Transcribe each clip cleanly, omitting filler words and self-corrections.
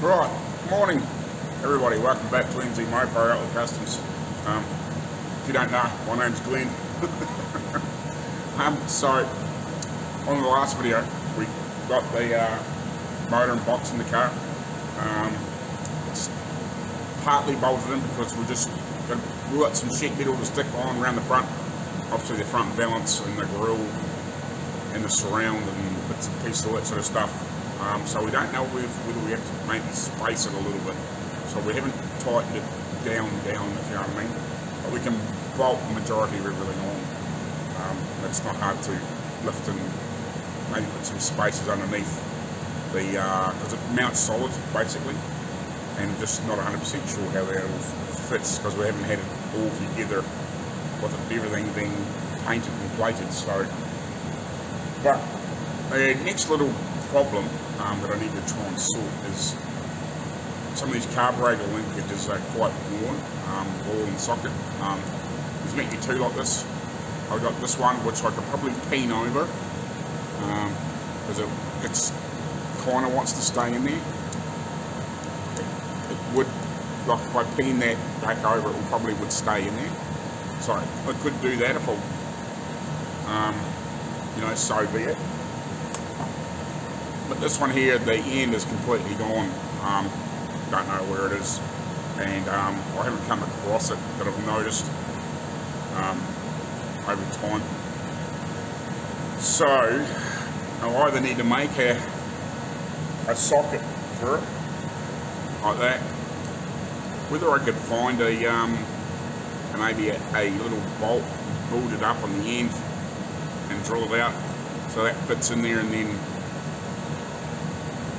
Right, morning everybody, welcome back to NZ Marko, Outlaw Kustoms. If you don't know, my name's Glenn. So, on the last video, we got the motor and box in the car. It's partly bolted in because we got some sheet metal to stick on around the front, obviously the front valance and the grille and the surround and bits and pieces, all that sort of stuff. So we don't know whether we have to maybe space it a little bit. So we haven't tightened it down, if you know what I mean. But we can bolt the majority of everything on. It's not hard to lift and maybe put some spaces underneath the, because it mounts solid basically, and just not 100% sure how that all fits because we haven't had it all together with everything being painted and plated. So, but the next little problem that I need to try and sort is some of these carburetor linkages are quite worn, ball and socket. There's meant to be two like this. I've got this one which I could probably peen over because it's kind of wants to stay in there. It would, like if I peen that back over, it probably would stay in there. So I could do that if I, you know, so be it. But this one here, the end is completely gone. Don't know where it is, and I haven't come across it that I've noticed over time. So I either need to make a socket for it like that. Whether I could find maybe a little bolt, build it up on the end and drill it out so that fits in there, and then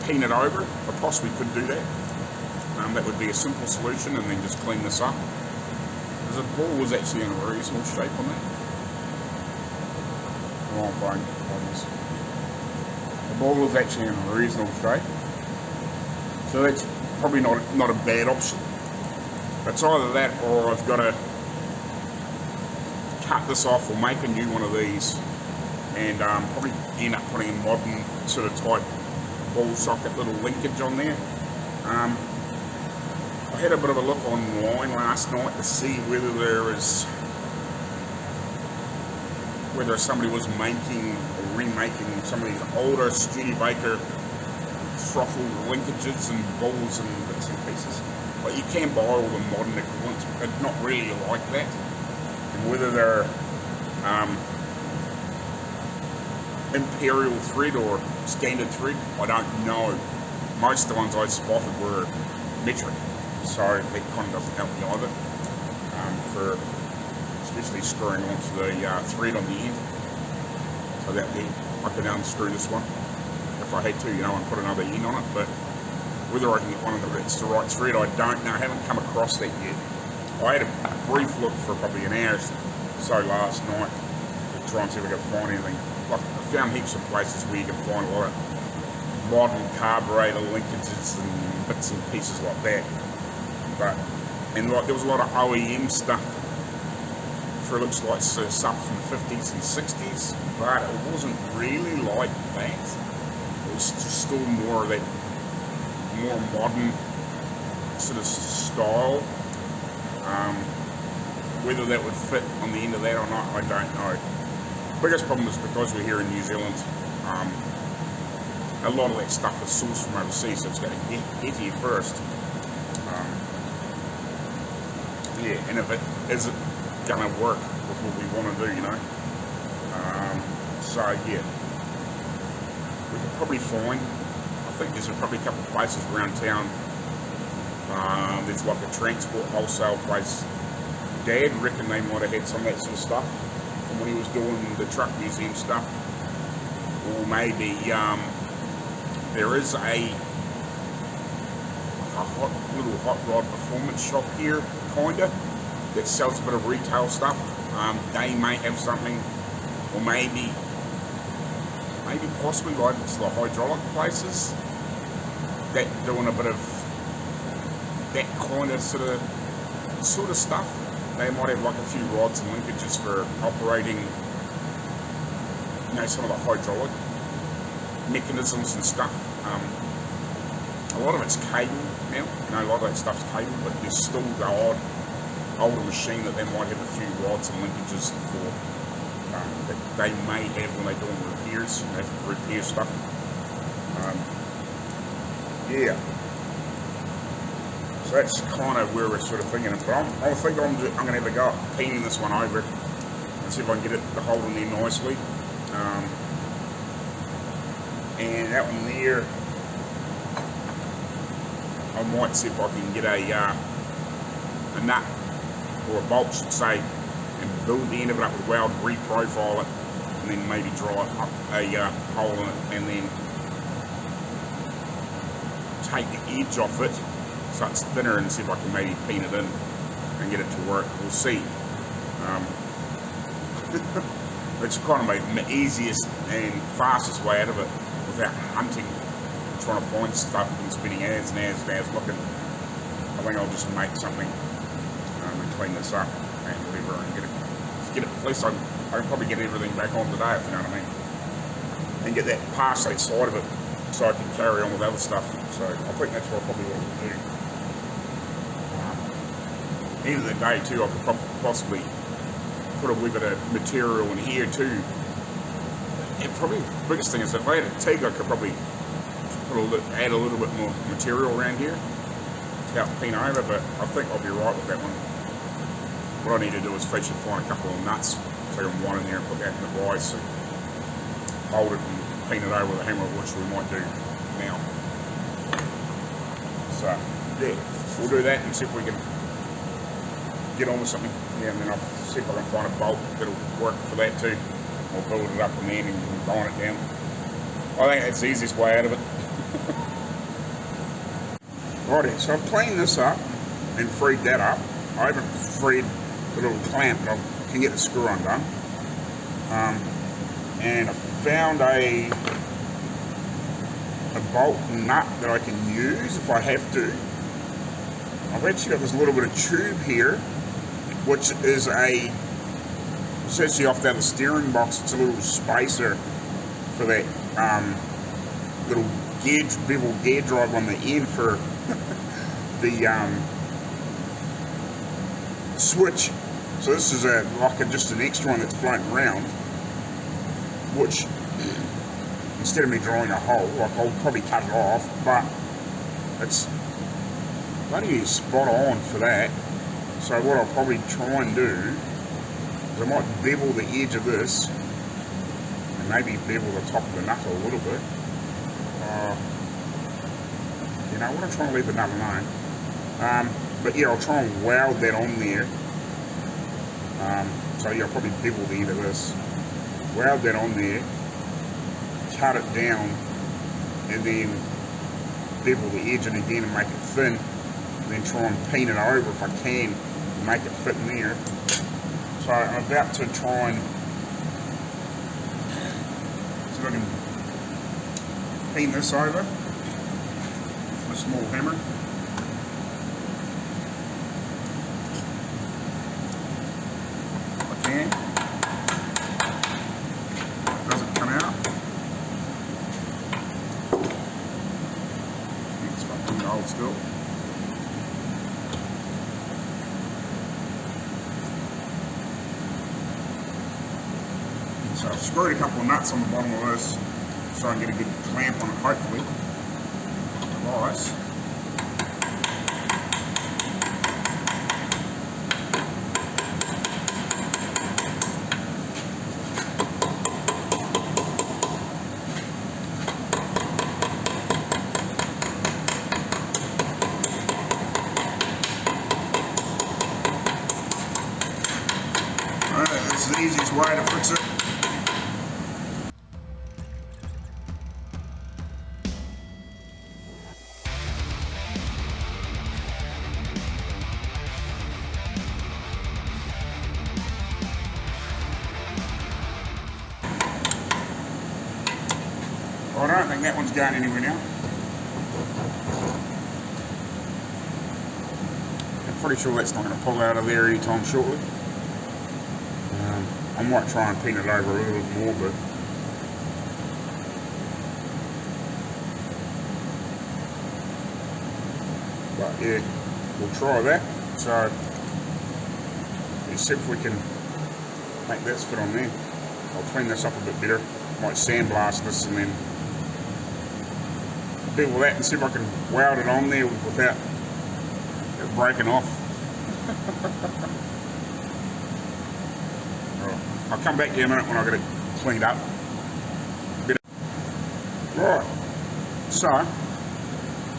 peen it over. I possibly could do that. That would be a simple solution, and then just clean this up. Because the ball was actually in a reasonable shape on that. The ball was actually in a reasonable shape. So that's probably not a bad option. It's either that or I've got to cut this off or make a new one of these, and probably end up putting a modern sort of type ball socket little linkage on there. I had a bit of a look online last night to see whether somebody was making or remaking some of these older Studebaker throttle linkages and balls and bits and pieces. But you can buy all the modern equivalents, but not really like that. And whether they're imperial thread or standard thread, I don't know. Most of the ones I spotted were metric, so that kind of doesn't help me either, for especially screwing onto the thread on the end. So that I could unscrew this one if I had to, you know, and put another end on it. But whether I can get one that's the right thread, I don't know. I haven't come across that yet. I had a brief look for probably an hour or so last night to try and see if I could find anything. Like, I found heaps of places where you can find a lot of modern carburetor linkages and bits and pieces like that. And like there was a lot of OEM stuff for, it looks like stuff from the 50s and 60s, but it wasn't really like that. It was just still more of that more modern sort of style. Whether that would fit on the end of that or not, I don't know. Biggest problem is because we're here in New Zealand, a lot of that stuff is sourced from overseas, so it's going to get here first. Yeah, and if it isn't going to work with what we want to do, you know. So yeah, we could probably find, I think there's probably a couple of places around town. There's like a transport wholesale place. Dad reckoned they might have had some of that sort of stuff from when he was doing the truck museum stuff. Or maybe there is a little hot rod performance shop here, kinda, that sells a bit of retail stuff. They may have something, or maybe possibly like it's the hydraulic places that doing a bit of that kind of sort of stuff. They might have like a few rods and linkages for operating, you know, some of the hydraulic mechanisms and stuff. A lot of it's cable now. You know, a lot of that stuff's cable, but there's still the odd older machine that they might have a few rods and linkages for that they may have when they're doing repairs. They have to repair stuff. Yeah. So that's kind of where we're sort of thinking. But I think I'm going to have a go at painting this one over and see if I can get it to hold in there nicely. And that one there, I might see if I can get a nut or a bolt, should say, and build the end of it up with weld, reprofile it, and then maybe draw up a hole in it, and then take the edge off it so it's thinner, and see if I can maybe paint it in and get it to work. We'll see. It's kind of my easiest and fastest way out of it without hunting, trying to find stuff and spinning ads and ads and ads looking. I think I'll just make something and clean this up and whatever, and get it. At least I can probably get everything back on today, if you know what I mean, and get that past that side of it so I can carry on with other stuff. So I think that's what I probably want to do. End of the day too, I could possibly put a wee bit of material in here too. And probably the biggest thing is if I had a TIG, I could probably add a little bit more material around here to help paint over, but I think I'll be right with that one. What I need to do is fetch and find a couple of nuts, take them one in there and put that in the vise and hold it and paint it over with a hammer, which we might do now. So yeah, we'll do that and see if we can get on with something. Yeah, and then I'll see if I can find a bolt that'll work for that too. I'll build it up and then and bone it down. I think that's the easiest way out of it. Righty, so I've cleaned this up and freed that up. I haven't freed the little clamp, but I can get the screw undone. And I found a bolt and nut that I can use if I have to. I've actually got this little bit of tube here, which is it's actually off down the steering box. It's a little spacer for that little bevel gear drive on the end for the switch. So this is just an extra one that's floating around, which instead of me drawing a hole, I'll probably cut it off, but it's bloody spot on for that. So what I'll probably try and do is I might bevel the edge of this and maybe bevel the top of the nut a little bit. You know what, I'm trying to leave the nut alone. But yeah, I'll try and weld that on there. So yeah, I'll probably bevel the end of this, weld that on there, cut it down, and then bevel the edge and again and make it thin, and then try and paint it over if I can, and make it fit in there. So I'm about to try and see if I can paint this over with a small hammer. Doesn't come out. It's fucking old school. So I've screwed a couple of nuts on the bottom of this so I can get a good clamp on it, hopefully. Nice. That's the easiest way to fix it. I don't think that one's going anywhere now. I'm pretty sure that's not going to pull out of there anytime shortly. I might try and paint it over a little bit more, but But yeah, we'll try that. So let's see if we can make that fit on there. I'll clean this up a bit better. Might sandblast this and then deal with that and see if I can weld it on there without it breaking off. Right, I'll come back here in a minute when I get it cleaned up. Right, so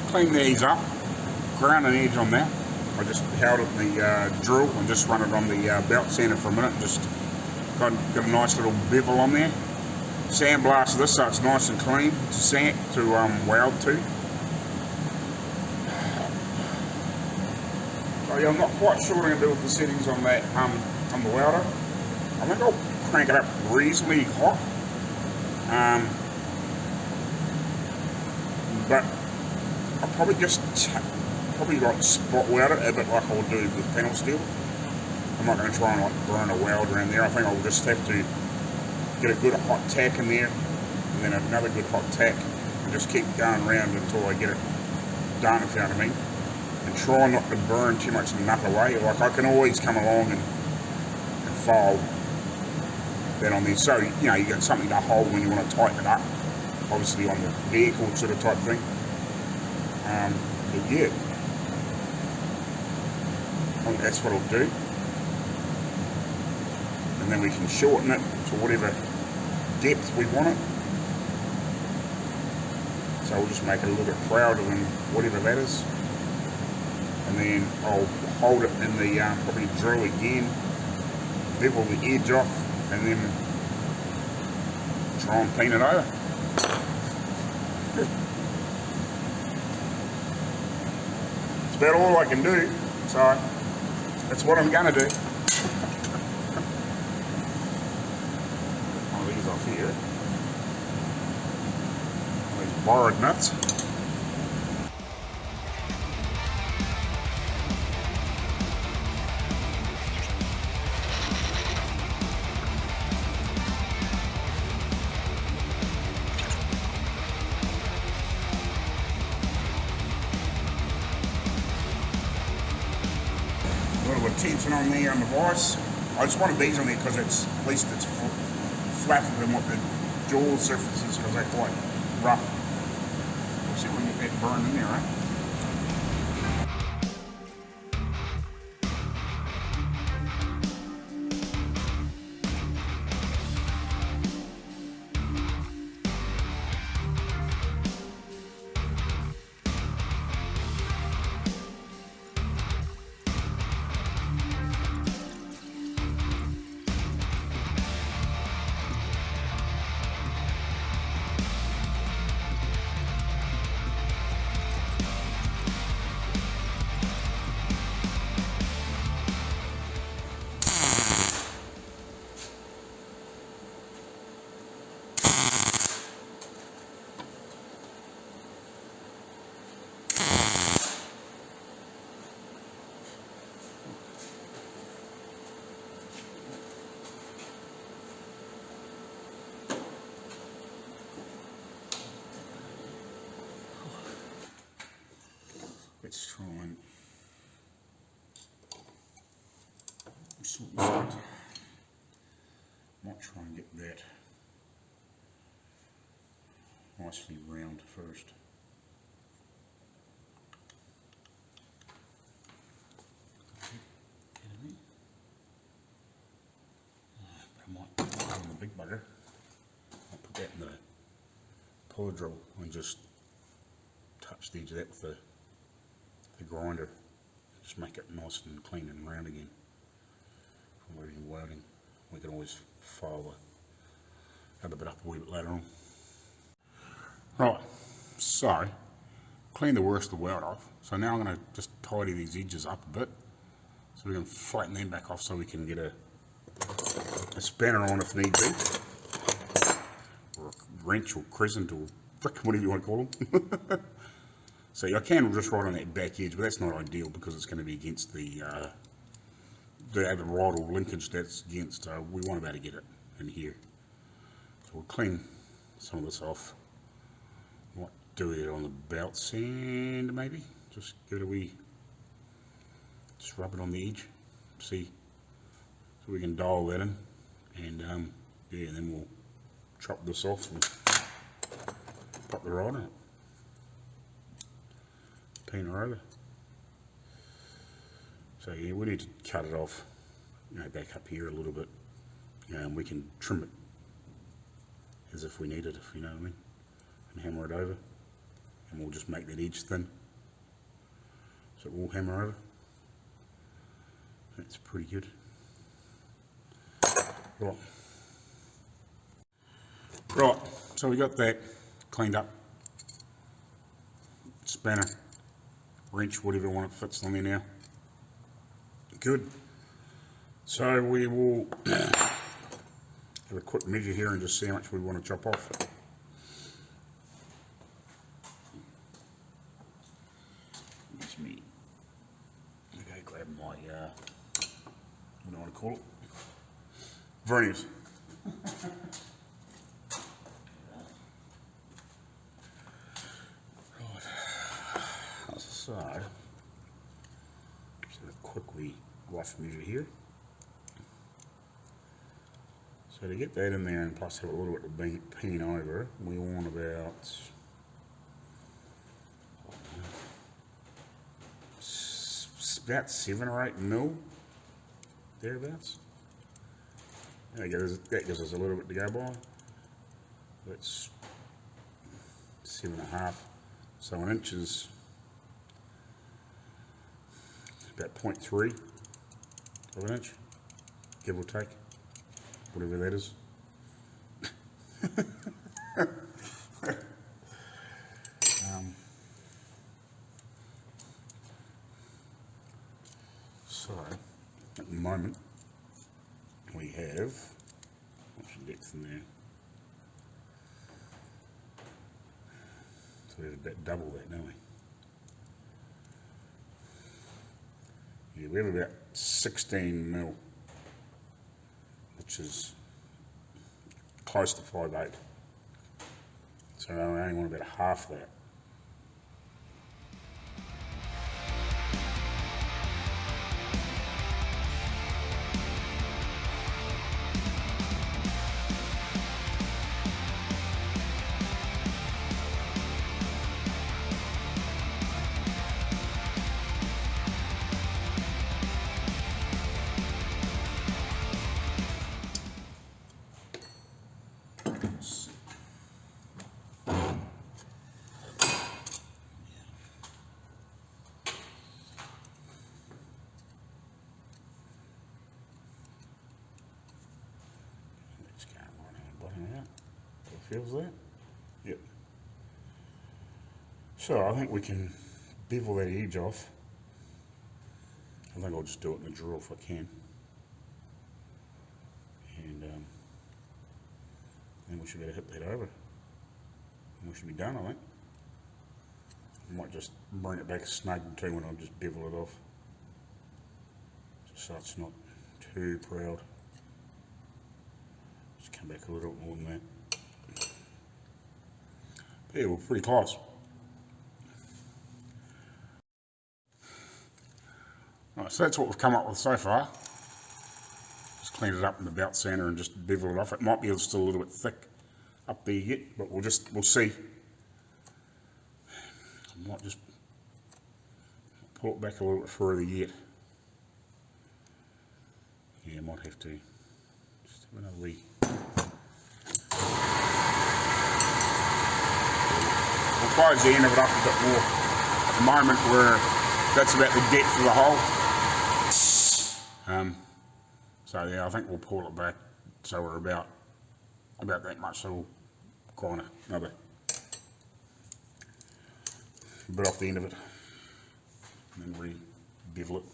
clean these up, ground an edge on that. I just held it in the drill and just run it on the belt sander for a minute. Just got a nice little bevel on there. Sandblast this so it's nice and clean to weld to. So yeah, I'm not quite sure what I'm going to do with the settings on that on the welder. I think I'll crank it up reasonably hot. But I'll probably just like spot weld it a bit like I would do with panel steel. I'm not going to try and like burn a weld around there. I think I'll just have to get a good hot tack in there and then another good hot tack and just keep going around until I get it done, if you know what I mean. And try not to burn too much nut away. Like I can always come along and file that on there. So, you know, you get something to hold when you want to tighten it up. Obviously on the vehicle sort of type thing. But yeah, I think that's what I'll do. And then we can shorten it to whatever depth we want it. So we'll just make it a little bit prouder than whatever that is. And then I'll hold it in the probably drill again, bevel the edge off, and then try and paint it over. It's about all I can do, so that's what I'm going to do. All these off here. All these borrowed nuts. Tension on there on the vise. I just wanted these on there because it's at least it's flatter than what the jaw surface is because they're quite rough. We'll see if we can get that burned in there, right? Let's try and sort this out. Might try and get that nicely round first. I might put that in the big bugger. I'll put that in the puller drill and just touch the edge of that with the grinder, just make it nice and clean and round again. When we're welding, we can always file the other bit up a wee bit later on. Right, so clean the worst of the weld off. So now I'm going to just tidy these edges up a bit, so we can flatten them back off so we can get a spanner on if need be, or a wrench or crescent or brick, whatever you want to call them. So I can just right on that back edge, but that's not ideal because it's going to be against the other rod or linkage that's against. We want to be able to get it in here. So we'll clean some of this off. Might do it on the belt sand maybe. just give it a wee, just rub it on the edge, see, so we can dial that in, and yeah, then we'll chop this off and pop the rod in it, peen her over. So yeah, we need to cut it off, you know, back up here a little bit, and we can trim it as if we need it, if you know what I mean, and hammer it over, and we'll just make that edge thin, so we'll hammer over. That's pretty good. Right, so we got that cleaned up, spanner, wrench, whatever one it fits on there now. Good. So we will have a quick measure here and just see how much we want to chop off. That's me. Okay, grab my, what do I want to call it? Verniers. Right. So, just a quick wee rough measure here. So to get that in there and plus have a little bit of peen over, we want about about 7 or 8 mil, thereabouts. That gives us a little bit to go by. That's 7.5. So an inch is about 0.3 of an inch, give or take, whatever that is. So at the moment we have, what's the depth in there? So we have about double that, don't we? Yeah, we have about 16 mil, which is close to 5/8. So I only want about half that. Feels that? Yep. So I think we can bevel that edge off. I think I'll just do it in a drill if I can. And then we should be able to hit that over. And we should be done, I think. I might just bring it back snug too when I just bevel it off. Just so it's not too proud. Just come back a little more than that. Yeah, we're pretty close. Right, so that's what we've come up with so far. Just cleaned it up in the belt sander and just beveled it off. It might be still a little bit thick up there yet, but we'll see. I might just pull it back a little bit further yet. Yeah, I might have to. Just have another wee. We'll close the end of it up a bit more. At the moment, that's about the depth of the hole. So yeah, I think we'll pull it back so we're about that much. So we'll grind another bit off the end of it, and then re-bevel it.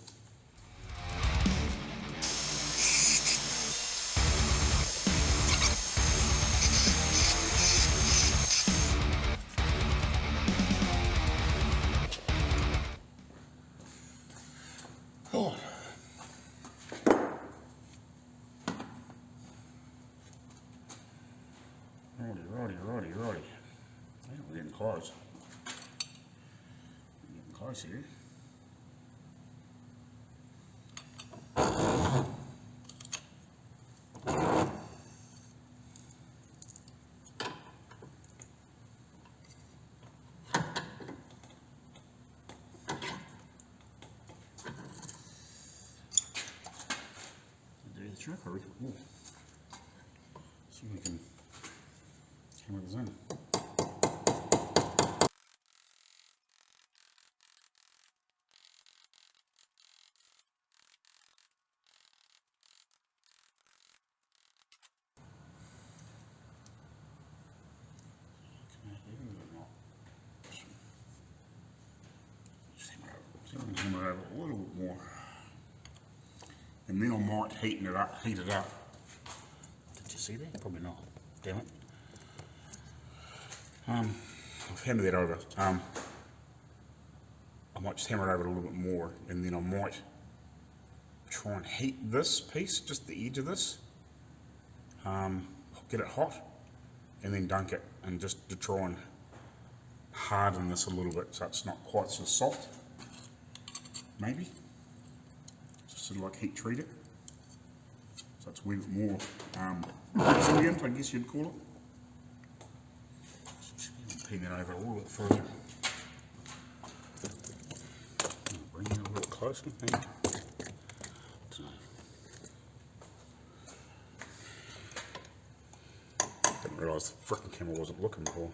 Righty. Yeah, we're getting close. close here. Do the trick, or see if we can hammer this in. Hammer over a little bit more, and then I might heat it up. Did you see that? Probably not. Damn it. I've hammered that over. I might just hammer it over a little bit more, and then I might try and heat this piece, just the edge of this. Get it hot, and then dunk it, and just to try and harden this a little bit so it's not quite so soft. Maybe just sort of like heat treat it, so it's a wee bit more resilient, I guess you'd call it. Just pin that over a little bit further. Bring it a little closer. Maybe. Didn't realise the frickin' camera wasn't looking before.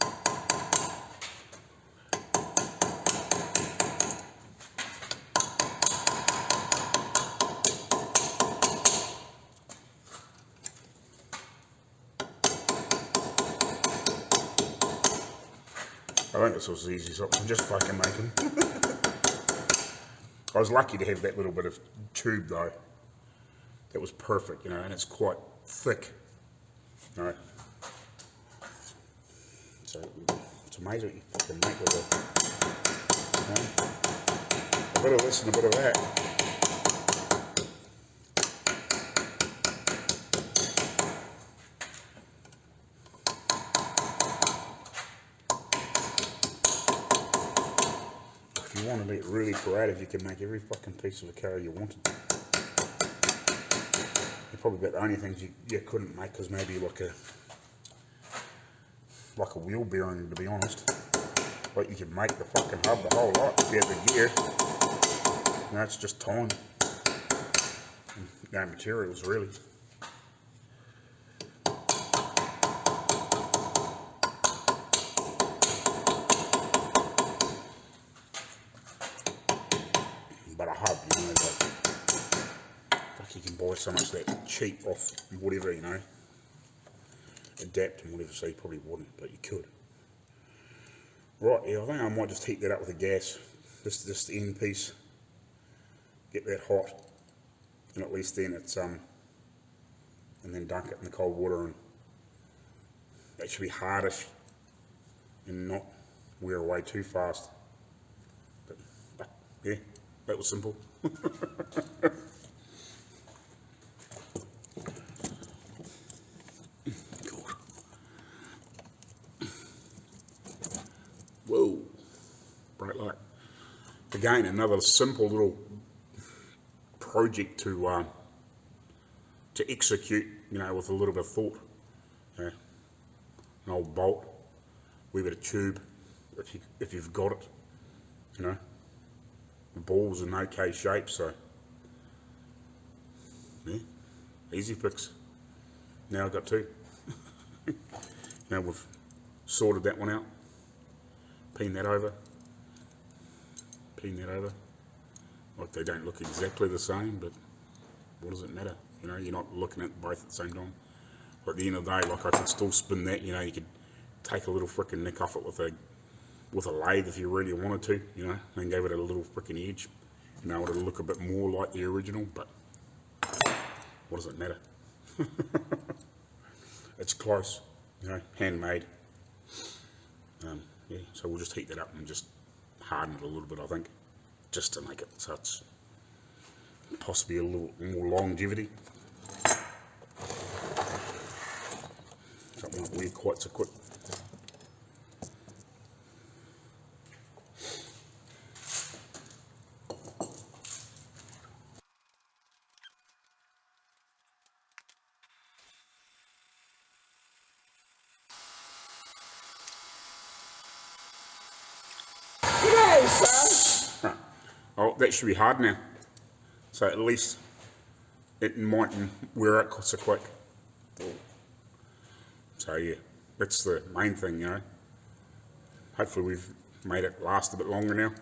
I think this was the easiest option, just fucking make them. I was lucky to have that little bit of tube though. That was perfect, you know, and it's quite thick. Alright. So it's amazing what you fucking make with it. A bit of this and a bit of that. If you wanted to get really creative, you can make every fucking piece of a car you wanted. They're probably about the only things you couldn't make, because maybe like a wheel bearing, to be honest. But you could make the fucking hub the whole lot if you had the gear. And that's just time. No materials, really. But a hub, you know, like, fuck, you can buy so much of that cheap off whatever, you know. Adapt and whatever, so you probably wouldn't, but you could. Right, yeah, I think I might just heat that up with the gas. This end piece. Get that hot, and at least then it's and then dunk it in the cold water, and that should be hardish and not wear away too fast. But yeah, that was simple. Whoa, bright light. Again, another simple little project to execute, you know, with a little bit of thought. Yeah. An old bolt, wee bit of tube, if you've got it, you know. The ball's in okay shape, so yeah, easy fix. Now I've got two. Now we've sorted that one out. Peen that over. Like, they don't look exactly the same, but what does it matter? You know, you're not looking at both at the same time. But at the end of the day, like, I could still spin that. You know, you could take a little frickin' nick off it with a lathe if you really wanted to, you know, and give it a little frickin' edge. You know, it'll look a bit more like the original, but what does it matter? It's close, you know, handmade. Yeah, so we'll just heat that up and just harden it a little bit, I think, just to make it so it's possibly a little more longevity. Something like wear quite so quick. that should be hard now. So at least it mightn't wear out so quick. So yeah, that's the main thing, you know. Hopefully we've made it last a bit longer now.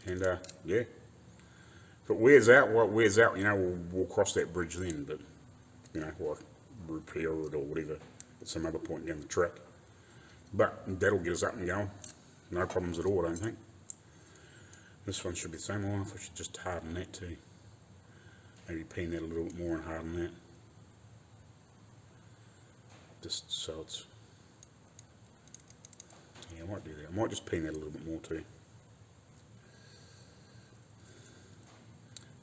And yeah, if it wears out, well, it wears out, you know, we'll cross that bridge then, but, you know, or repair it or whatever at some other point down the track. But that'll get us up and going. No problems at all, I don't think. This one should be the same. I wonder if I should just harden that too. Maybe peen that a little bit more and harden that. Just so it's... Yeah, I might do that. I might just peen that a little bit more too.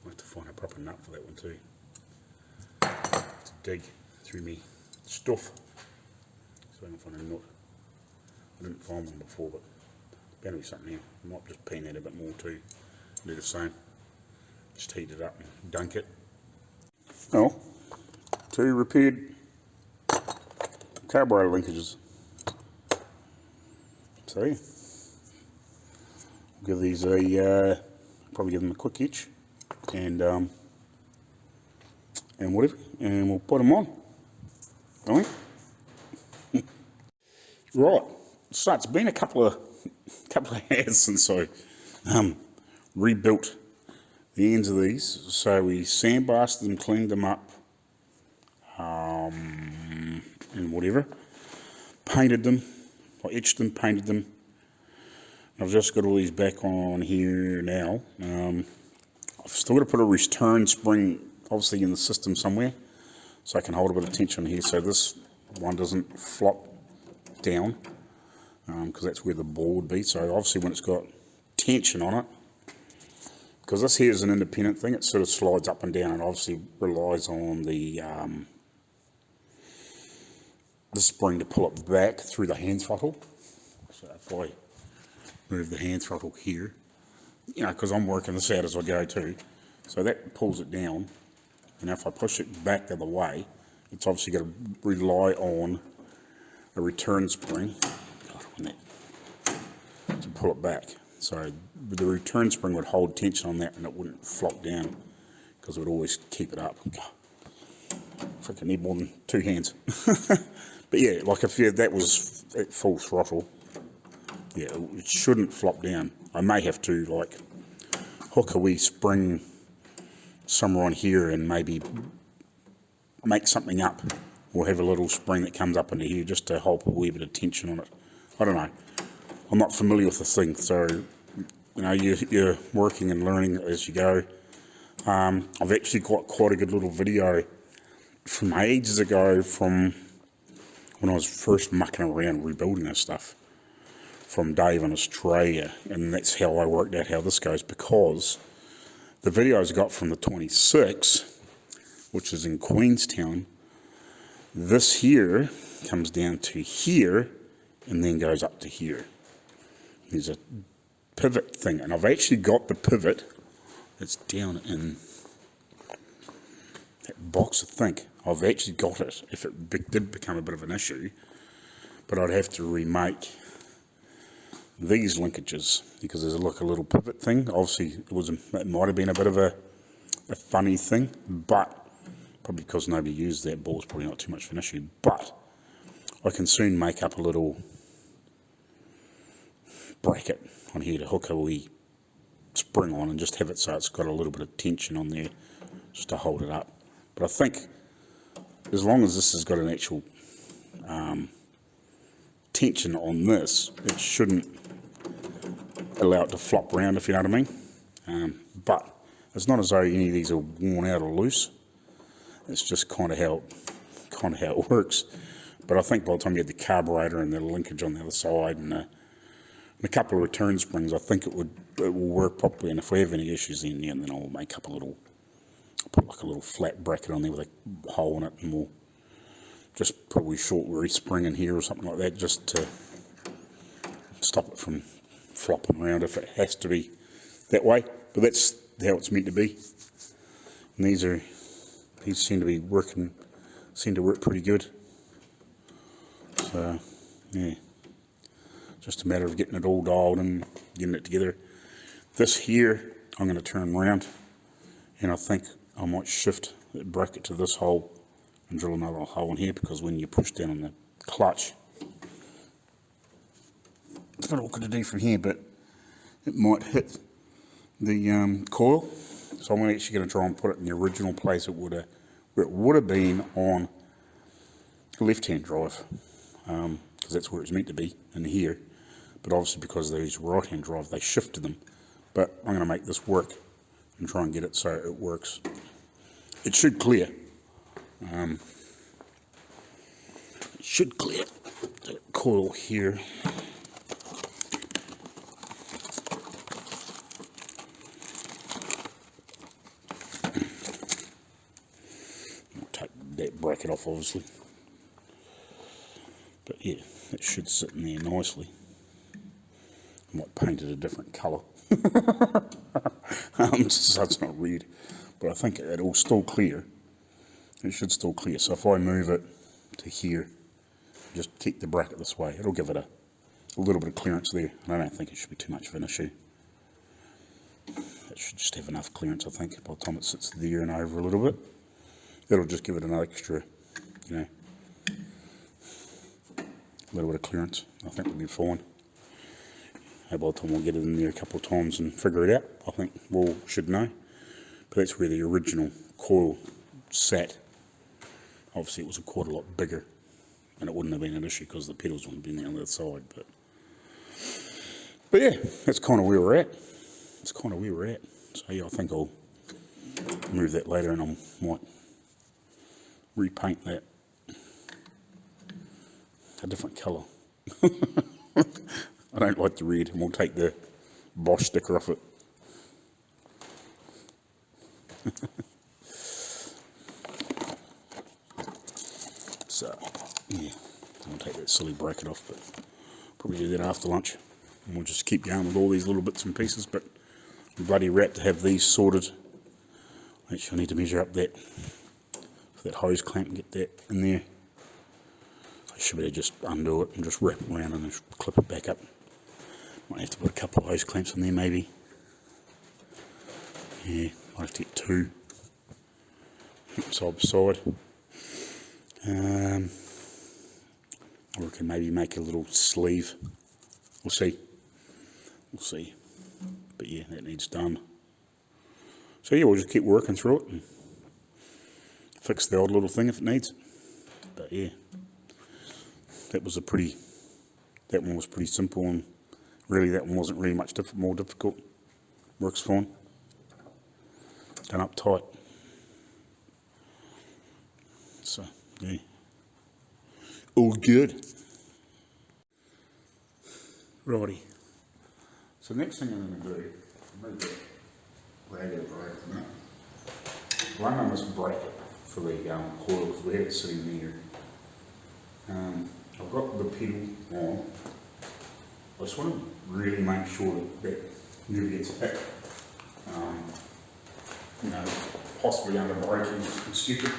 I'll have to find a proper nut for that one too. To dig through me stuff. So I can find a nut. I didn't find one before, but there's bound to be something here. I might just peen that a bit more too. Do the same. Just heat it up and dunk it. Oh, 2 repaired carburetor linkages. So yeah, give these a probably give them a quick itch and whatever, and we'll put them on. All right. Right. So it's been a couple of years since I rebuilt the ends of these. So we sandblasted them, cleaned them up, and whatever. Painted them, I etched them, painted them. I've just got all these back on here now. I've still got to put a return spring, obviously, in the system somewhere, so I can hold a bit of tension here, so this one doesn't flop down, because that's where the ball would be. So obviously, when it's got tension on it, because this here is an independent thing, it sort of slides up and down, and obviously relies on the spring to pull it back through the hand throttle. So if I move the hand throttle here, you know, because I'm working this out as I go too, so that pulls it down, and if I push it back the other way, it's obviously got to rely on a return spring to pull it back. So the return spring would hold tension on that, and it wouldn't flop down, because it would always keep it up. Freaking need more than 2 hands. But yeah, like if that was at full throttle, yeah, it shouldn't flop down. I may have to like hook a wee spring somewhere on here and maybe make something up, or have a little spring that comes up into here just to hold a wee bit of tension on it. I don't know. I'm not familiar with the thing, so you know, you're working and learning as you go. I've actually got quite a good little video from ages ago, from when I was first mucking around rebuilding this stuff, from Dave in Australia, and that's how I worked out how this goes, because the videos I got from the 26, which is in Queenstown, this here comes down to here and then goes up to here. There's a pivot thing, and I've actually got the pivot. It's down in that box, I think. I've actually got it if it did become a bit of an issue, but I'd have to remake these linkages, because there's like a little pivot thing. Obviously it might have been a bit of a funny thing, but probably because nobody used that ball, it's probably not too much of an issue. But I can soon make up a little bracket on here to hook a wee spring on, and just have it so it's got a little bit of tension on there just to hold it up. But I think as long as this has got an actual tension on this, it shouldn't allow it to flop around, if you know what I mean. But it's not as though any of these are worn out or loose. It's just kind of how it works. But I think by the time you had the carburetor and the linkage on the other side and a couple of return springs, I think it will work properly. And if we have any issues then I'll make up put like a little flat bracket on there with a hole in it, and we'll just put a wee short reef spring in here or something like that, just to stop it from flopping around if it has to be that way. But that's how it's meant to be. And these seem to work pretty good. So yeah, just a matter of getting it all dialed and getting it together. This here, I'm going to turn round, and I think I might shift that bracket to this hole and drill another hole in here, because when you push down on the clutch, it's a bit awkward to do from here, but it might hit the coil. So I'm actually going to try and put it in the original place where it would have been on the left-hand drive, because that's where it's meant to be, in here. But obviously because these right-hand drive, they shifted them. But I'm going to make this work and try and get it so it works. It should clear. It should clear the coil here. I'll take that bracket off, obviously. But yeah, it should sit in there nicely. I might paint it a different colour. So it's not red. But I think it'll still clear. It should still clear. So if I move it to here, just keep the bracket this way, it'll give it a little bit of clearance there. And I don't think it should be too much of an issue. It should just have enough clearance, I think, by the time it sits there and over a little bit. It'll just give it an extra, you know, a little bit of clearance. I think we'll be fine. By the time we'll get it in there a couple of times and figure it out, I think we should know. But that's where the original coil sat. Obviously it was quite a lot bigger, and it wouldn't have been an issue because the pedals wouldn't have been on the other side. But yeah, that's kind of where we're at. That's kind of where we're at. So yeah, I think I'll move that later, and I might repaint that a different colour. I don't like the red, and we'll take the Bosch sticker off it. So, yeah, I'll take that silly bracket off, but probably do that after lunch. And we'll just keep going with all these little bits and pieces, but I'm bloody wrapped to have these sorted. Actually, I need to measure up that hose clamp and get that in there. I should be able to just undo it and just wrap it around and just clip it back up. Might have to put a couple of hose clamps in there maybe. Yeah, I'll have to get two, side by side. Or we can maybe make a little sleeve. We'll see. We'll see. But yeah, that needs done. So yeah, we'll just keep working through it and fix the odd little thing if it needs. But yeah, that one was pretty simple, and really that one wasn't really much more difficult. Works fine. Done up tight. So yeah, all good. Righty. So next thing I'm going to do, move that radiator right from that. Run on this bracket for the coil, because we had it sitting there. I've got the pedal on. I just want to really make sure that never gets hit. You know, possibly under braking, it's stupid.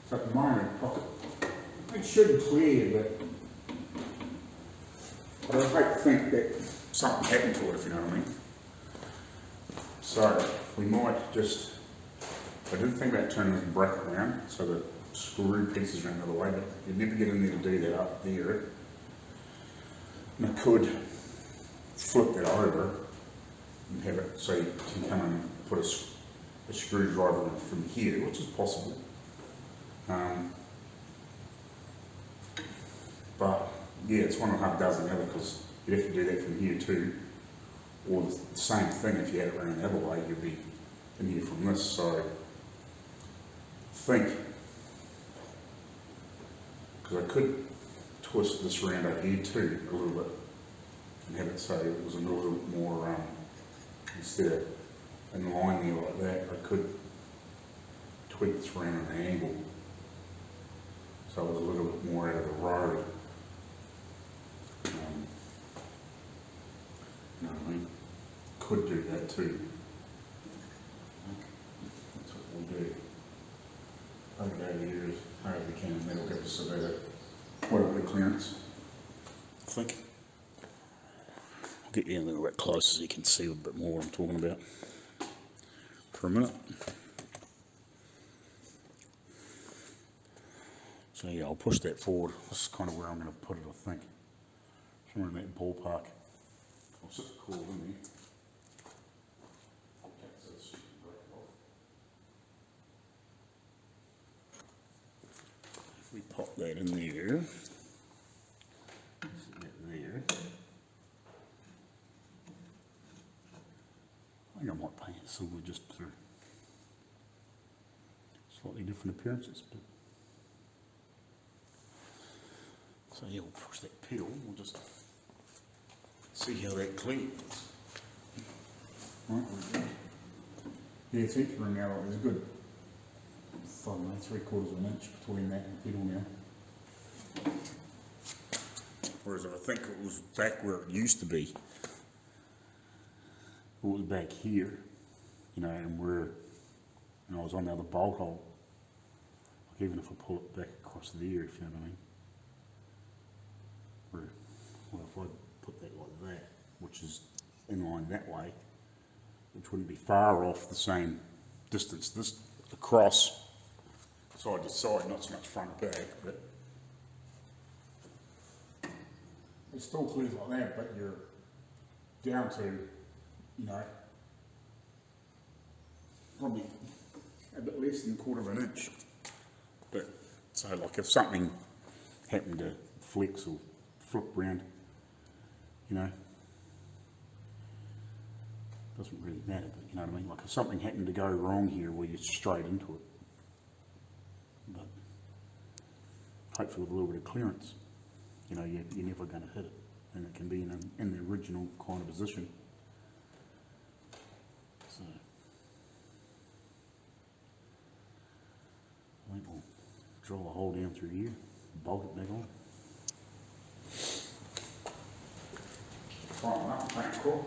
So at the moment, it should clear, but I hate to think that something happened to it, if you know what I mean. So we might just, I did think about turning the bracket around so the screw pieces around the other way, but you'd never get in there to do that up there. And I could flip that over and have it so you can come and put a screwdriver in from here, which is possible. But yeah, it's one and a half dozen the other, because you'd have to do that from here too. Or the same thing if you had it around the other way, you'd be in here from this. So I think, because I could twist this around up here too a little bit and have it so it was a little bit more, instead of in line there like that, I could tweak this around at an angle so it was a little bit more out of the road. You know what I mean? Could do that too. That's what we'll do. Plug it over here as hard as we can, and that'll give us about quite a bit of clearance, I think. get you a little bit closer so you can see a bit more what I'm talking about for a minute. So yeah, I'll push that forward. This is kind of where I'm going to put it, I think. Somewhere in that ballpark. I'll sit the cord in there. If we pop that in there, sit that there. I think I might paint it silver just for slightly different appearances. But so yeah, we'll push that pedal. We'll just see how that cleans. Right, yeah, it's entering now. It's good. I don't know, 3/4 of an inch between that and the pedal now. Whereas I think it was back where it used to be. It was back here, you know, and where I was on the other bolt hole. Like even if I pull it back across there, if you know what I mean. Where, well, if I put that like that, which is in line that way, which wouldn't be far off the same distance. This across side to side, not so much front to back, but it still clears like that, but you're down to, you know, probably a bit less than 1/4 of an inch. But so like if something happened to flex or flip round, you know, doesn't really matter, but you know what I mean? Like if something happened to go wrong here where you're straight into it, but hopefully with a little bit of clearance, you know, you're never going to hit it, and it can be in the original kind of position. So I think we'll drill a hole down through here, bolt it back on. Oh, that's cool.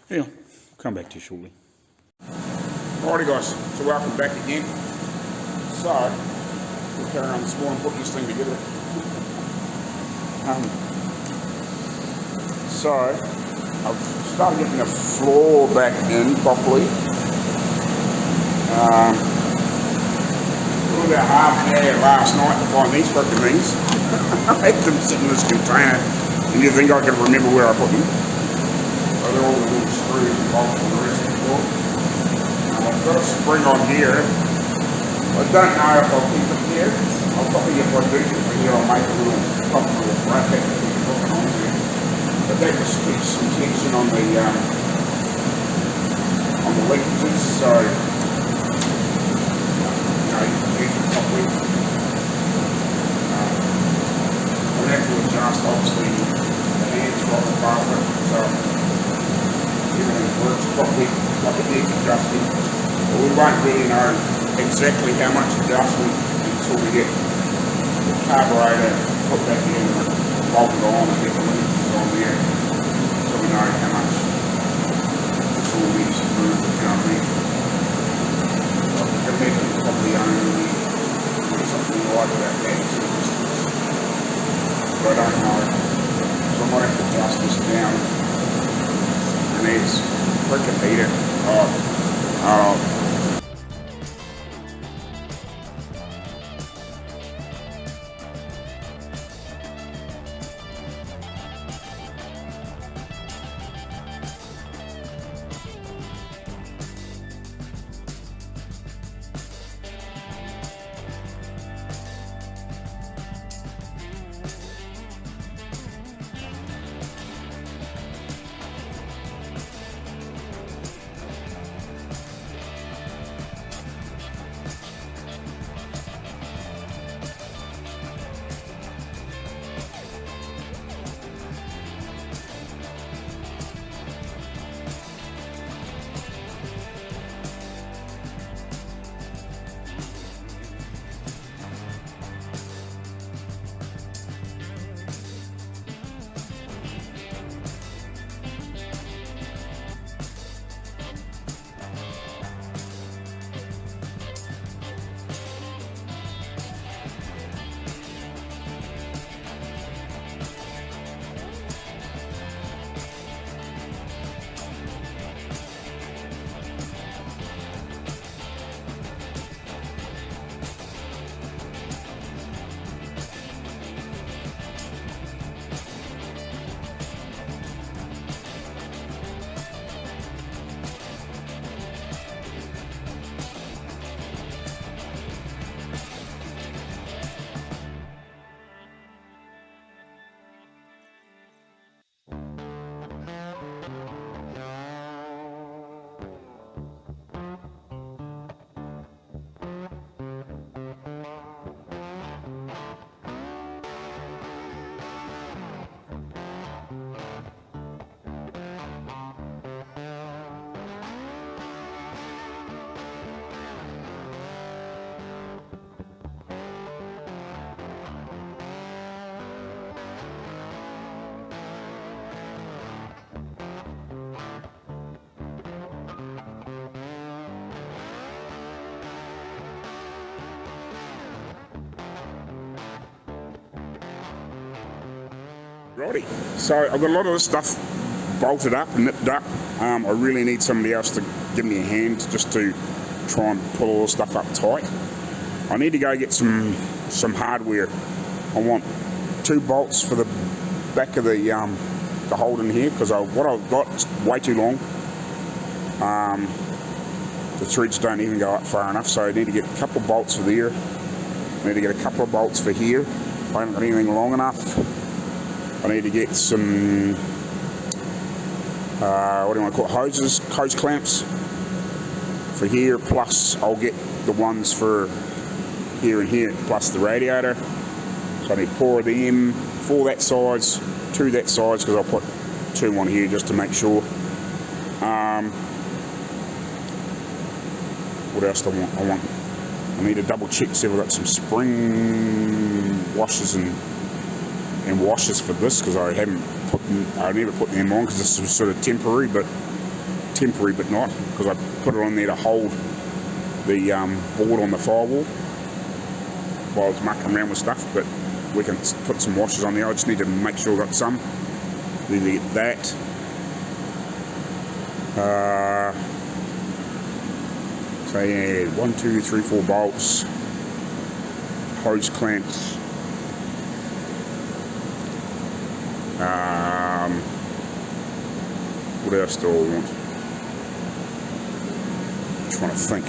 Yeah, I'll come back to you shortly. Alrighty guys, so welcome back again. So, we'll carry on this morning, putting this thing together. So, I've started getting the floor back in properly. Took about half an hour last night to find these fucking things. I had them sitting in this container, and you think I can remember where I put them. So they're all the little screws and bolts and the rest of the door. I've got a spring on here. I don't know if I'll keep it here. I'll probably, if I do keep it here, I'll make a little bracket to keep it hooking on there. But that just keeps some tension on the linkages, so you know, you can keep it properly. I'm going to have to adjust, obviously, the hands got the part of it, so everything works properly, like it needs adjusting. But we won't really know exactly how much adjustment until we get the carburetor put back in and bolted on and get the linkages on there, so we know how much this all needs to move, you know what I mean? So I can imagine probably only 20 something really like that edge. But I don't know. So I might have to adjust this down. And it's freaking heated. Oh. Righty, so I've got a lot of this stuff bolted up and nipped up. I really need somebody else to give me a hand just to try and pull all this stuff up tight. I need to go get some hardware. I want 2 bolts for the back of the hold in here, because what I've got is way too long. The threads don't even go up far enough, so I need to get a couple of bolts for there. I need to get a couple of bolts for here. I haven't got anything long enough. I need to get some, what do you want to call it, hose clamps for here, plus I'll get the ones for here and here, plus the radiator. So I need 4 of them, 4 that size, 2 that size, because I'll put 2 on here just to make sure. What else do I want? I need to double check, see if I've got some spring washers and washers for this, because I never put them on, because this is sort of temporary but not, because I put it on there to hold the board on the firewall while I was mucking around with stuff. But we can put some washers on there. I just need to make sure I've got some. Need to get that. So yeah, 1, 2, 3, 4 bolts, hose clamps. What else do I want? I'm trying to think.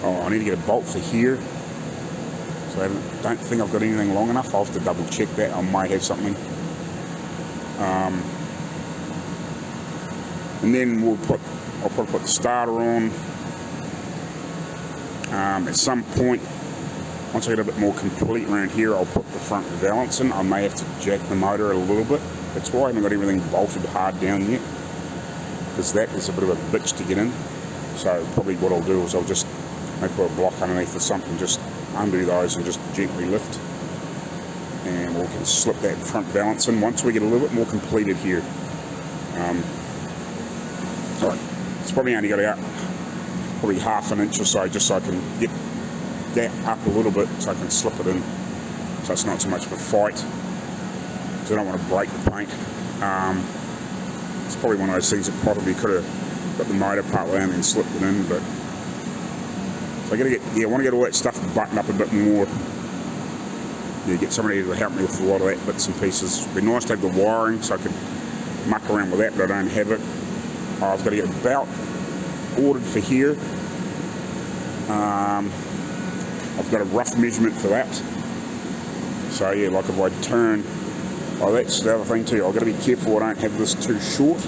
I need to get a bolt for here. So I don't think I've got anything long enough. I'll have to double check that. I might have something. And then I'll probably put the starter on. At some point, once I get a bit more complete around here, I'll put the front valance in. I may have to jack the motor a little bit. That's why I haven't got everything bolted hard down yet, because that is a bit of a bitch to get in. So probably what I'll do is I'll just maybe put a block underneath or something, just undo those and just gently lift, and we can slip that front valance in once we get a little bit more completed here. So it's probably only got out probably half an inch or so, just so I can get that up a little bit so I can slip it in, so it's not so much of a fight, because I don't want to break the paint. It's probably one of those things that probably could have got the motor part around and slipped it in, but so I want to get all that stuff buttoned up a bit more. Yeah, get somebody to help me with a lot of that bits and pieces. It'd be nice to have the wiring so I could muck around with that, but I don't have it. I've got to get a belt ordered for here. I've got a rough measurement for that. So yeah, like if I turn, oh, that's the other thing too, I've got to be careful I don't have this too short,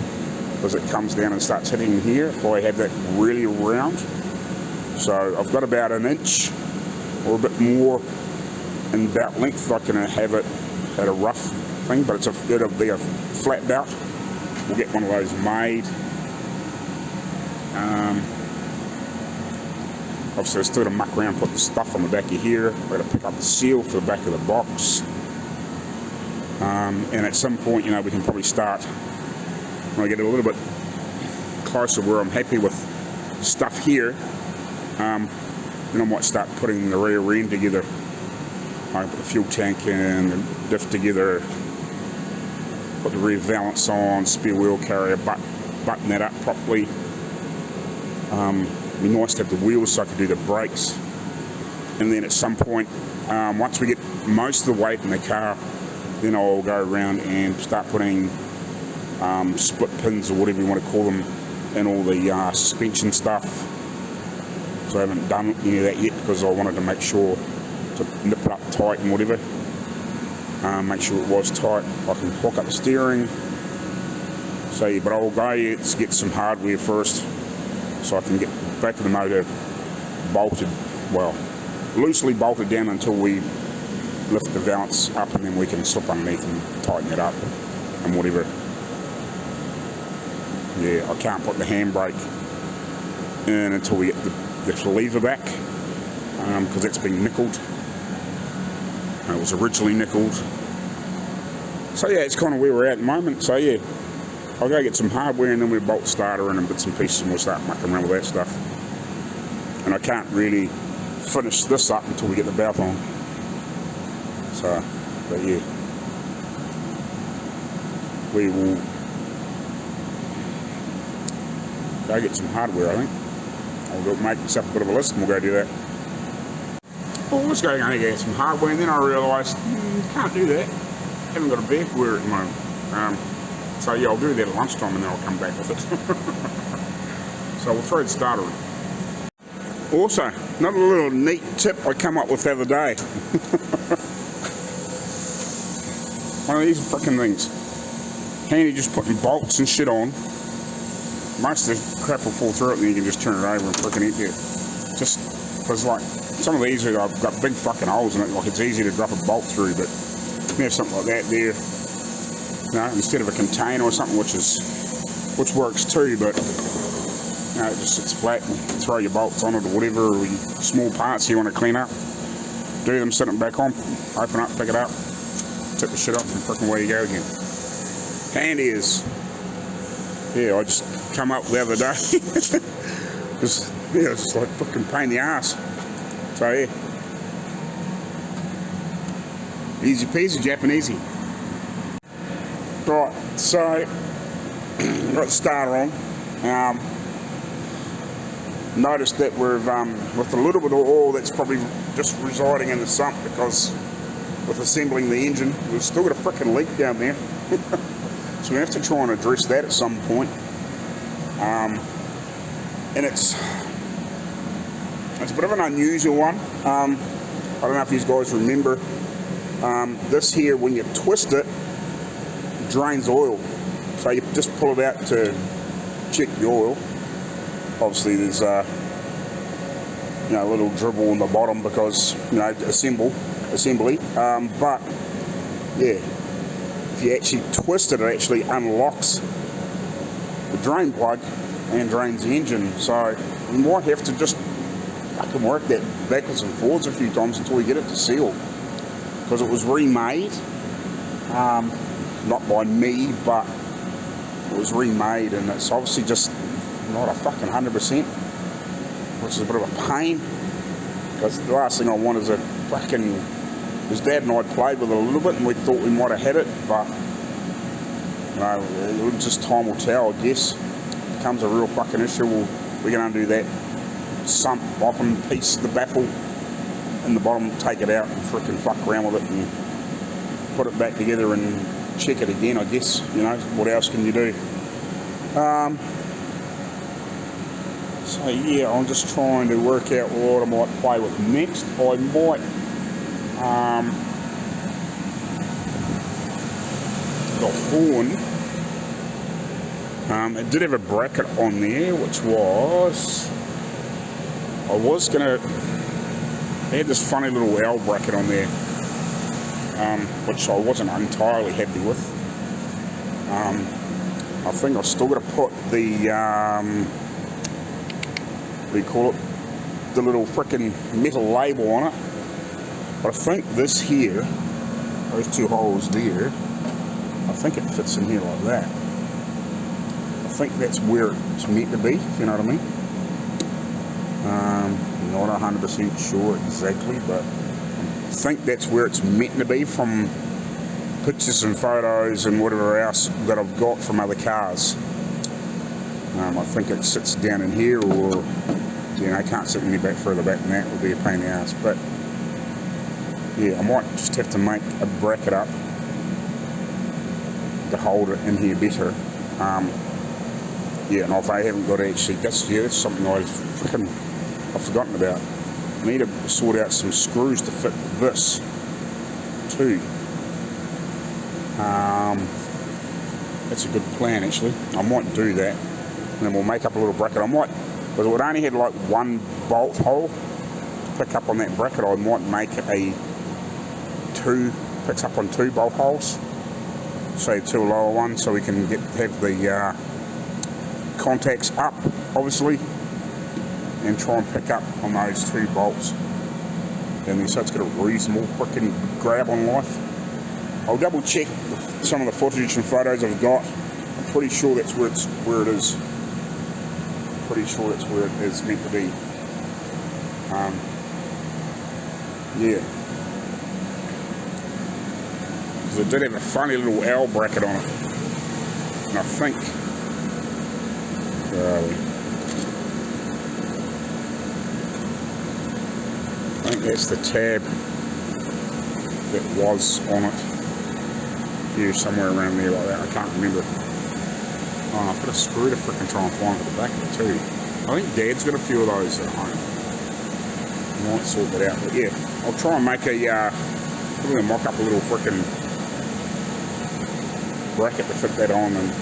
because it comes down and starts hitting here if I have that really round. So I've got about an inch or a bit more in belt length. I can have it at a rough thing, but it'll be a flat belt. We'll get one of those made. Obviously I still got to muck around, put the stuff on the back of here. I've got to pick up the seal for the back of the box. And at some point, you know, we can probably start, when I get a little bit closer where I'm happy with stuff here, then I might start putting the rear end together. I put the fuel tank in, the diff together, put the rear valance on, spare wheel carrier, button that up properly. It'd be nice to have the wheels so I can do the brakes. And then at some point, once we get most of the weight in the car, then I'll go around and start putting split pins or whatever you want to call them in all the suspension stuff. So I haven't done any of that yet because I wanted to make sure to nip it up tight and whatever. Make sure it was tight. I can hook up the steering. So yeah, but I'll go to get some hardware first so I can get the back of the motor bolted, well, loosely bolted down until we lift the valance up, and then we can slip underneath and tighten it up and whatever. Yeah, I can't put the handbrake in until we get the lever back, because that's been nickeled. It was originally nickeled. So yeah, it's kind of where we're at the moment. So yeah, I'll go get some hardware and then we'll bolt the starter in and bits and pieces and we'll start mucking around with that stuff. And I can't really finish this up until we get the belt on. So, but yeah, we will go get some hardware, I think. I'll go make myself a bit of a list and we'll go do that. Well, let's go and get some hardware, and then I realised, can't do that. Haven't got a vehicle here at the moment. So yeah, I'll do that at lunchtime and then I'll come back with it. So we'll throw the starter in. Also, another little neat tip I come up with the other day. One of these frickin' things. Handy just putting bolts and shit on. Most of the crap will fall through it and then you can just turn it over and frickin' empty it. Just because like, some of these I've got big fucking holes in it, like it's easy to drop a bolt through, but you have something like that there, you know, instead of a container or something, which works too, but you know, it just sits flat and throw your bolts on it or whatever, or your small parts you want to clean up, do them, set them back on, open up, pick it up, tip the shit off and frickin' away you go again. Handy as, yeah, I just come up the other day, just, yeah, it's just like fucking pain in the ass. So yeah, easy peasy, Japanesey. Right, so got the starter on. Noticed that we've with a little bit of oil that's probably just residing in the sump, because with assembling the engine, we've still got a frickin' leak down there. So we have to try and address that at some point. And it's a bit of an unusual one. I don't know if you guys remember, this here, when you twist it, drains oil. So you just pull it out to check the oil. Obviously there's you know, a little dribble on the bottom because, you know, assembly. But yeah, if you actually twist it, it actually unlocks the drain plug and drains the engine. So you might have to just fucking work that backwards and forwards a few times until we get it to seal, because it was remade, not by me, but it was remade, and it's obviously just not a fucking 100%, which is a bit of a pain, because the last thing I want is a fucking, his dad and I played with it a little bit and we thought we might have had it, but you know, just time will tell, I guess. If it becomes a real fucking issue, we're going to undo that, sump up and piece the baffle in the bottom, take it out and frickin' fuck around with it and put it back together and check it again, I guess. You know, what else can you do? So yeah, I'm just trying to work out what I might play with next. I might the horn. It did have a bracket on there, which was, I was gonna, they had this funny little L bracket on there, which I wasn't entirely happy with. I think I've still got to put the, what do you call it, the little frickin' metal label on it. But I think this here, those two holes there, I think it fits in here like that. I think that's where it's meant to be, if you know what I mean. Not 100% sure exactly, but I think that's where it's meant to be from pictures and photos and whatever else that I've got from other cars. I think it sits down in here, or you know, I can't sit any further back than that, it would be a pain in the ass. But yeah, I might just have to make a bracket up to hold it in here better. Yeah, and if I haven't got actually, that's something I've forgotten about. I need to sort out some screws to fit this too. That's a good plan actually. I might do that, and then we'll make up a little bracket. I might, because it only had like one bolt hole to pick up on that bracket, I might make a picks up on two bolt holes, say two lower ones, so we can have the contacts up, obviously, and try and pick up on those two bolts. And then so it's got a reasonable freaking grab on life. I'll double check some of the footage and photos I've got. I'm pretty sure that's where it is. Pretty sure that's where it is meant to be. Yeah. Because it did have a funny little L bracket on it. And I think, where are we? I think that's the tab that was on it. Here, somewhere around there like that. I can't remember. Oh, I've got a screw to frickin' try and find at the back of it too. I think Dad's got a few of those at home. I might sort that out, but yeah, I'll try and make probably mock up a little frickin' bracket to fit that on, and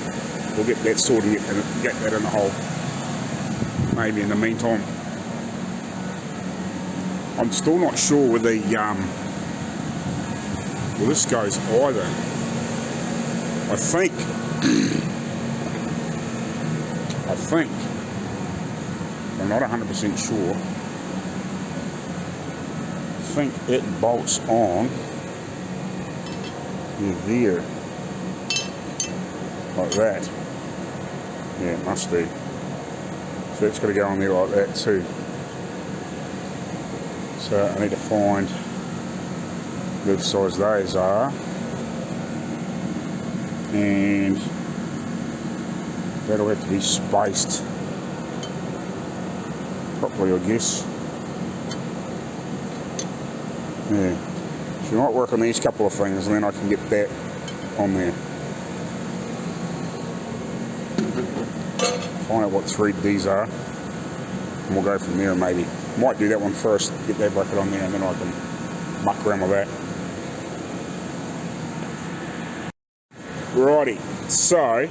we'll get that sorted and get that in the hole. Maybe in the meantime. I'm still not sure where the well, this goes either. I think I'm not 100% sure. I think it bolts on there, like that. Yeah, it must do. So it's got to go on there like that too. So I need to find the size those are, and that'll have to be spaced properly, I guess. Yeah, so I might work on these couple of things and then I can get that on there. Find out what thread these are, and we'll go from there. Maybe might do that one first, get that bracket on there, and then I can muck around with that. Righty, so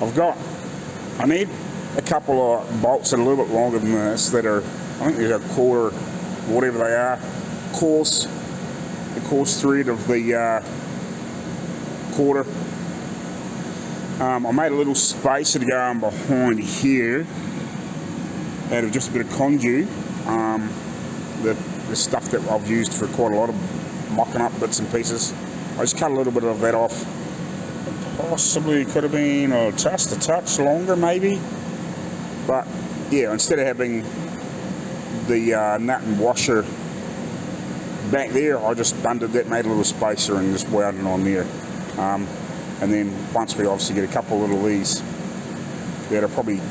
I need a couple of bolts that are a little bit longer than this that are, I think they're a quarter, whatever they are, the coarse thread of the quarter. I made a little spacer to go on behind here out of just a bit of conduit, the stuff that I've used for quite a lot of mocking up bits and pieces. I just cut a little bit of that off and Possibly could have been just a touch longer maybe. But yeah, instead of having the nut and washer back there, I just undid that, made a little spacer and just wound it on there. And then once we obviously get a couple of little these that'll probably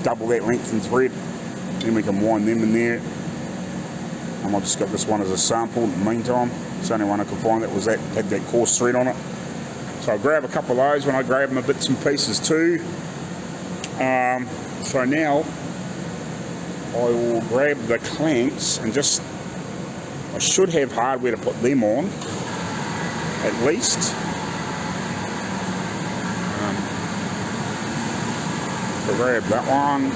double that length in thread, then we can wind them in there. I might just got this one as a sample in the meantime. It's the only one I could find that was had that coarse thread on it. So I'll grab a couple of those when I grab them, bits and pieces too. So now I will grab the clamps and just, I should have hardware to put them on at least. So grab that one,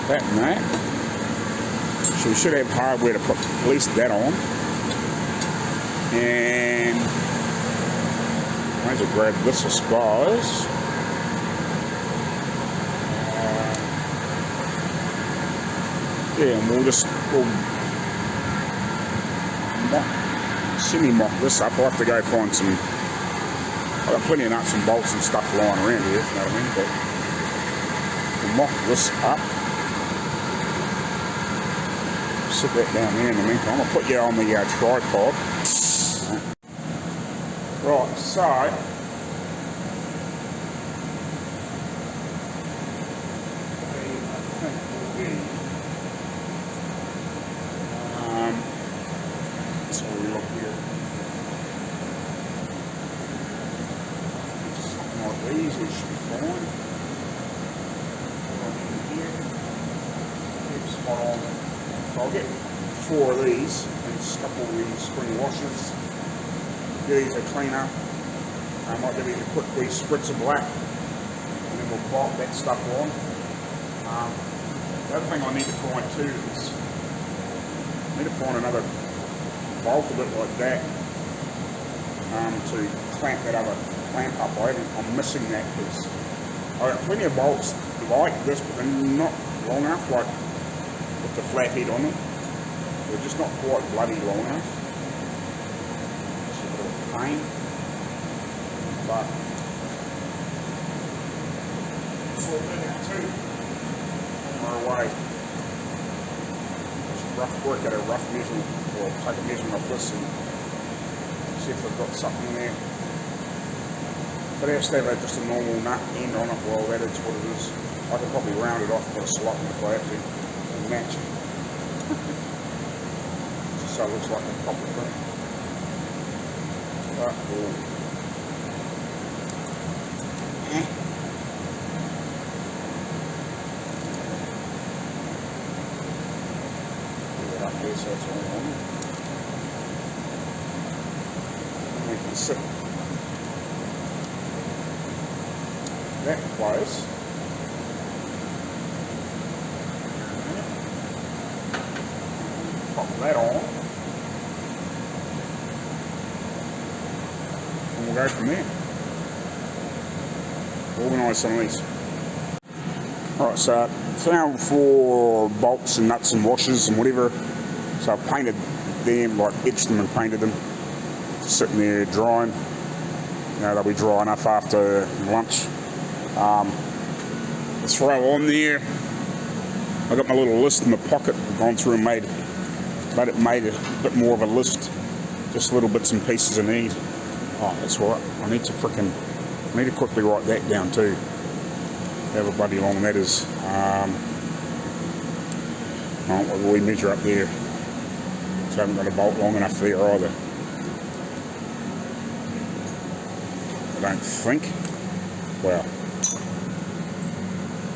that and that. So we should have hardware to put at least that on. And I might as well grab this, I suppose. Yeah, and we'll semi-mock this up. I'll have to go find some, I've got plenty of nuts and bolts and stuff lying around here, if you know what I mean, but we'll mock this up. Sit that down there in the meantime. I'll put you on the tripod. Right, so so we look here. Something like these, we should be fine. Keep spot on. So I'll get 4 of these and just a couple of these spring washers. Give these a clean up. I might give these a quick wee spritz of black, and then we'll pop that stuff on. The other thing I need to find too is I need to find another bolt a bit like that to clamp that other clamp up. I'm missing that because I've got plenty of bolts like this, but they're not long enough, like with the flat head on them. They're just not quite bloody long enough. It's a bit of a pain, but it's all good now too. On our way. Just rough work at a rough measurement, or take a measurement of this and see if we've got something in there. If it has to have just a normal nut end on it, well, that is what it is. I could probably round it off and put a slot in if I have to and match it. Just so it looks like a proper thing. But we'll put it up there so it's all on. And we can sit that close. Pop that on. And we'll go from there. Organise some of these. Alright, so found 4 bolts and nuts and washers and whatever. So I've painted them, like etched them and painted them. Just sitting there drying. You know, they'll be dry enough after lunch. Let's throw on there. I got my little list in the pocket, gone through and made a bit more of a list. Just little bits and pieces I need. Oh, that's right. I need to quickly write that down too. However bloody long that is. What will we measure up there? So I haven't got a bolt long enough there either. I don't think. Well,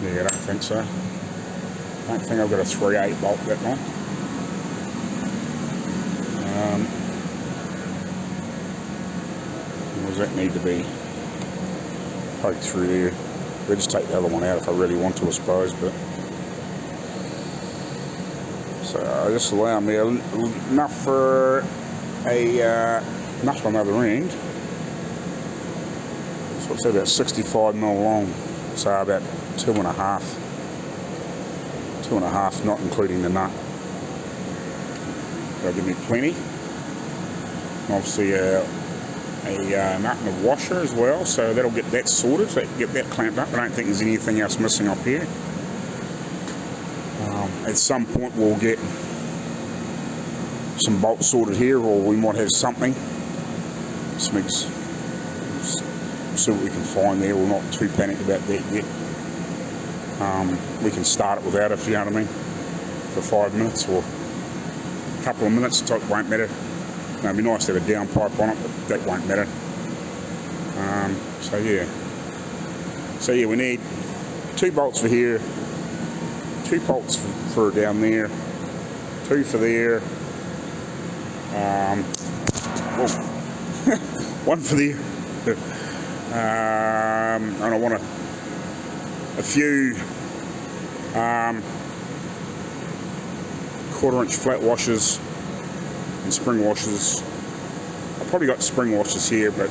yeah, I don't think so. I don't think I've got a 3/8 bolt that long. What does that need to be? Poked through there. We'll just take the other one out if I really want to, I suppose. But so just allow me enough for a nut on the other end. So it's about 65mm long. So about 2.5. 2.5, not including the nut. That'll give me plenty. Obviously, a nut and a washer as well, so that'll get that sorted, so get that clamped up. I don't think there's anything else missing up here. At some point we'll get some bolts sorted here, or we might have something. See what we can find there. We're not too panicked about that yet. We can start it without it, if you know what I mean, for 5 minutes or a couple of minutes. It won't matter. It'd be nice to have a down pipe on it, but that won't matter. So yeah, we need 2 bolts for here, 2 bolts for down there, 2 for there, 1 for there, and I want a few 1/4-inch flat washers and spring washers. I've probably got spring washers here, but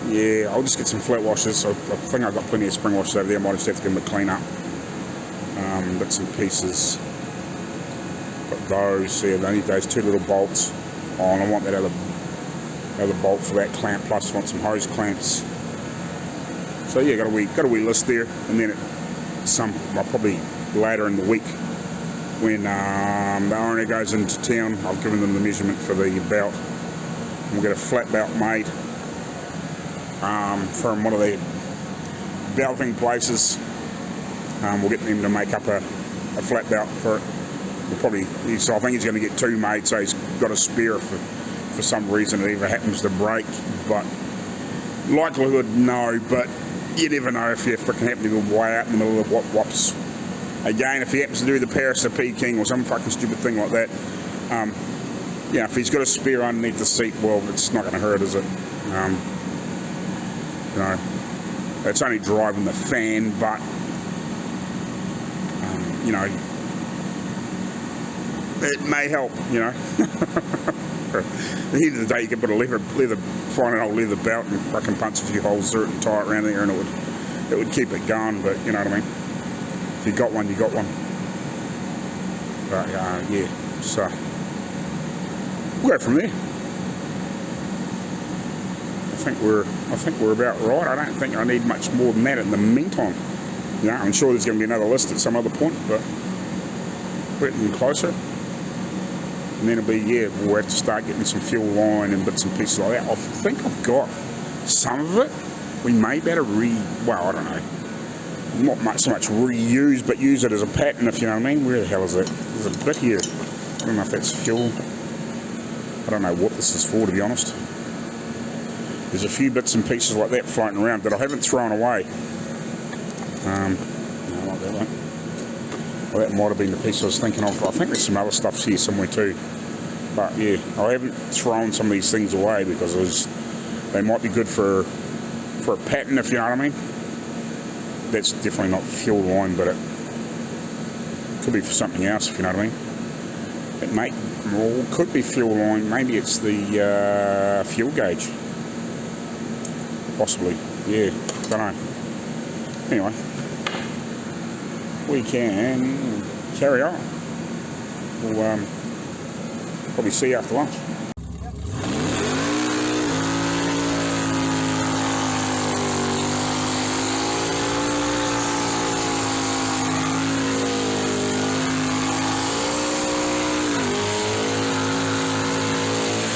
yeah, I'll just get some flat washers. I think I've got plenty of spring washers over there. I might just have to give them a clean up. Bits and pieces. Got those. So yeah, I need those 2 little bolts. Oh, and I want that other bolt for that clamp. Plus, I want some hose clamps. So yeah, got a wee list there, and then well, probably later in the week when the owner goes into town, I've given them the measurement for the belt. We'll get a flat belt made from one of the belting places. We'll get them to make up a flat belt for it. So I think he's going to get 2 made, so he's got a spare for some reason it either happens to break, but likelihood no, but you never know if you freaking happen to go way out in the middle of whops. Again, if he happens to do the Paris of Peking or some fucking stupid thing like that, yeah, if he's got a spare underneath the seat, well, it's not going to hurt, is it? You know, it's only driving the fan, but you know, it may help, you know. At the end of the day, you could put a find an old leather belt and fucking punch a few holes through it and tie it around there, and it would keep it going. But you know what I mean. If you got one, you got one. But yeah, so we'll go from there. I think we're about right. I don't think I need much more than that in the meantime. You know, I'm sure there's going to be another list at some other point, but we're getting closer. And then it'll be, yeah, we'll have to start getting some fuel line and bits and pieces like that. I think I've got some of it. We may better well, I don't know. Not so much reuse, but use it as a pattern, if you know what I mean. Where the hell is it? There's a bit here. I don't know if that's fuel. I don't know what this is for, to be honest. There's a few bits and pieces like that floating around that I haven't thrown away. No, not that one. Well, that might have been the piece I was thinking of. I think there's some other stuff here somewhere too. But yeah, I haven't thrown some of these things away because they might be good for a pattern, if you know what I mean. That's definitely not fuel line, but it could be for something else, if you know what I mean. It could be fuel line. Maybe it's the fuel gauge. Possibly. Yeah, don't know. Anyway, we can carry on. We'll probably see you after lunch.